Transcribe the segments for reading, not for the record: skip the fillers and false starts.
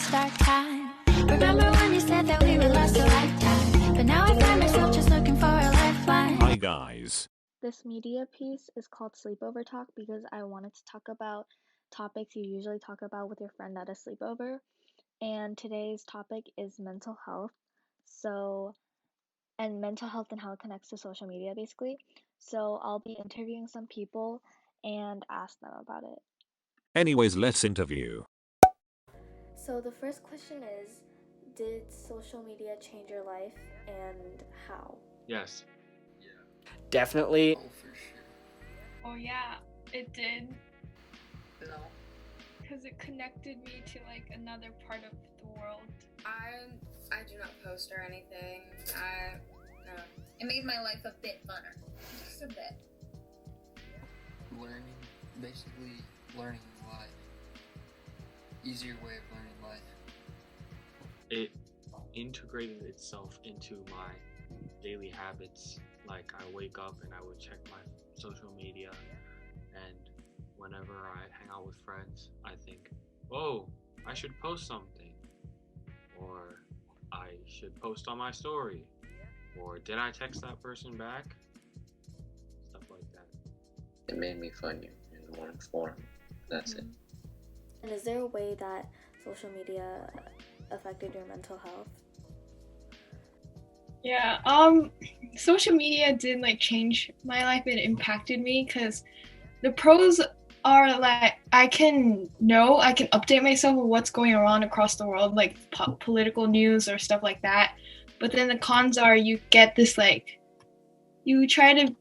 past our time. Remember when you said that we would last a lifetime? But now I find myself just looking for a lifeline. Hi guys. This media piece is called Sleepover Talk because I wanted to talk about topics you usually talk about with your friend at a sleepover. And today's topic is mental health. And mental health and how it connects to social media, basically. So I'll be interviewing some people and ask them about it. Anyways, let's interview. So the first question is, did social media change your life and how? Yes. Definitely. Oh, for sure. Oh yeah, it did. No. Because it connected me to like another part of the world. I do not post or anything. No. It made my life a bit funner. Just a bit. Basically learning life. Easier way of learning life. It integrated itself into my daily habits. Like I wake up and I would check my social media, and whenever I hang out with friends, I think, oh, I should post something, or I should post on my story, or did I text that person back? Stuff like that. It made me funny and more informed. That's it. And is there a way that social media affected your mental health? Yeah, social media did like change my life. It impacted me because the pros are like I can update myself with what's going on across the world, like political news or stuff like that. But then the cons are you get this like, you try to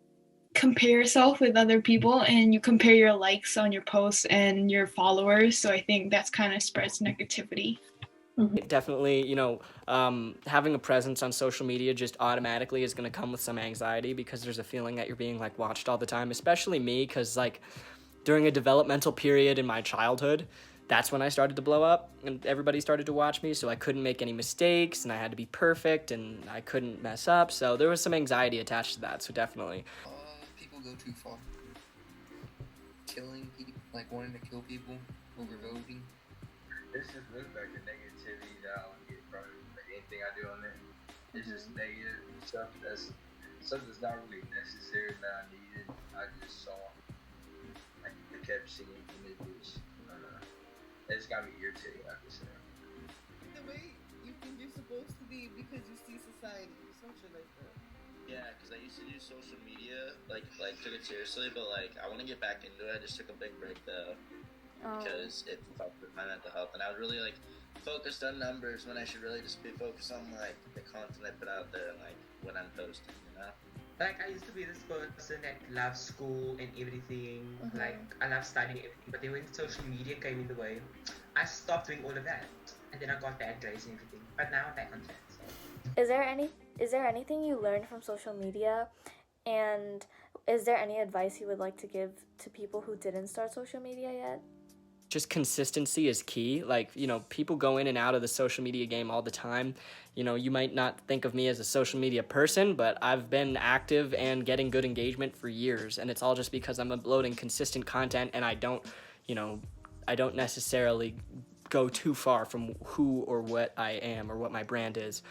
compare yourself with other people and you compare your likes on your posts and your followers. So I think that's kind of spreads negativity. Definitely, having a presence on social media just automatically is going to come with some anxiety because there's a feeling that you're being like watched all the time, especially me, because like during a developmental period in my childhood, that's when I started to blow up and everybody started to watch me, so I couldn't make any mistakes and I had to be perfect and I couldn't mess up, so there was some anxiety attached to that, so definitely. People go too far. Killing people, like wanting to kill people over voting. It's just really like the negativity that I would get from anything I do on there. It's just negative stuff that's not really necessary that I needed. I just saw, like, I kept seeing images. It just got me irritated, I could say. The way you think you're supposed to be because you see society, some shit like that. Yeah, because I used to do social media, like took it seriously, but like I want to get back into it. I just took a big break though. Because it fucked with my mental health, and I was really like focused on numbers when I should really just be focused on like the content I put out there and like what I'm posting, Like I used to be this person that loved school and everything, like I love studying everything, but then when social media came in the way, I stopped doing all of that, and then I got bad grades and everything, but now I'm back on track. So. Is there anything you learned from social media, and is there any advice you would like to give to people who didn't start social media yet? Just consistency is key. Like, people go in and out of the social media game all the time. You might not think of me as a social media person, but I've been active and getting good engagement for years. And it's all just because I'm uploading consistent content and I don't necessarily go too far from who or what I am or what my brand is.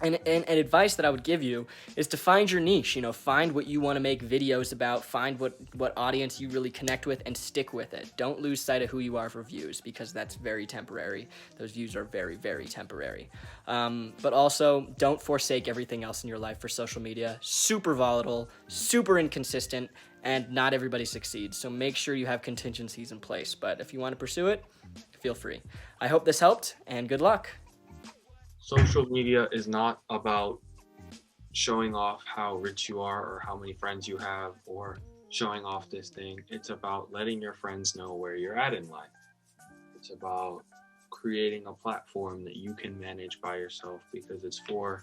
And advice that I would give you is to find your niche, find what you want to make videos about, find what audience you really connect with and stick with it. Don't lose sight of who you are for views because that's very temporary. Those views are very, very temporary. But also don't forsake everything else in your life for social media. Super volatile, super inconsistent, and not everybody succeeds. So make sure you have contingencies in place. But if you want to pursue it, feel free. I hope this helped and good luck. Social media is not about showing off how rich you are or how many friends you have or showing off this thing. It's about letting your friends know where you're at in life. It's about creating a platform that you can manage by yourself because it's for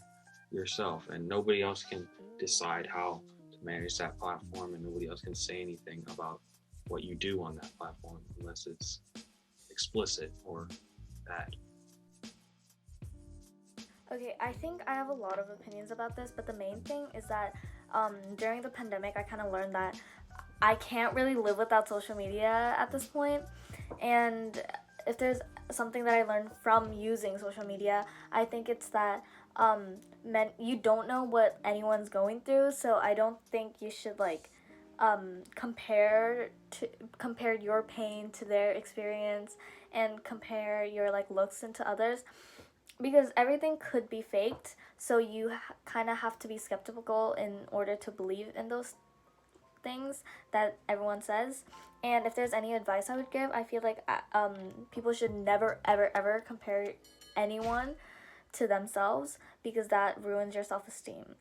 yourself and nobody else can decide how to manage that platform and nobody else can say anything about what you do on that platform unless it's explicit or bad. Okay, I think I have a lot of opinions about this, but the main thing is that during the pandemic, I kind of learned that I can't really live without social media at this point. And if there's something that I learned from using social media, I think it's that you don't know what anyone's going through, so I don't think you should like compare your pain to their experience and compare your like looks into others, because everything could be faked, so you kind of have to be skeptical in order to believe in those things that everyone says. And if there's any advice I would give, I feel like people should never ever compare anyone to themselves, because that ruins your self-esteem.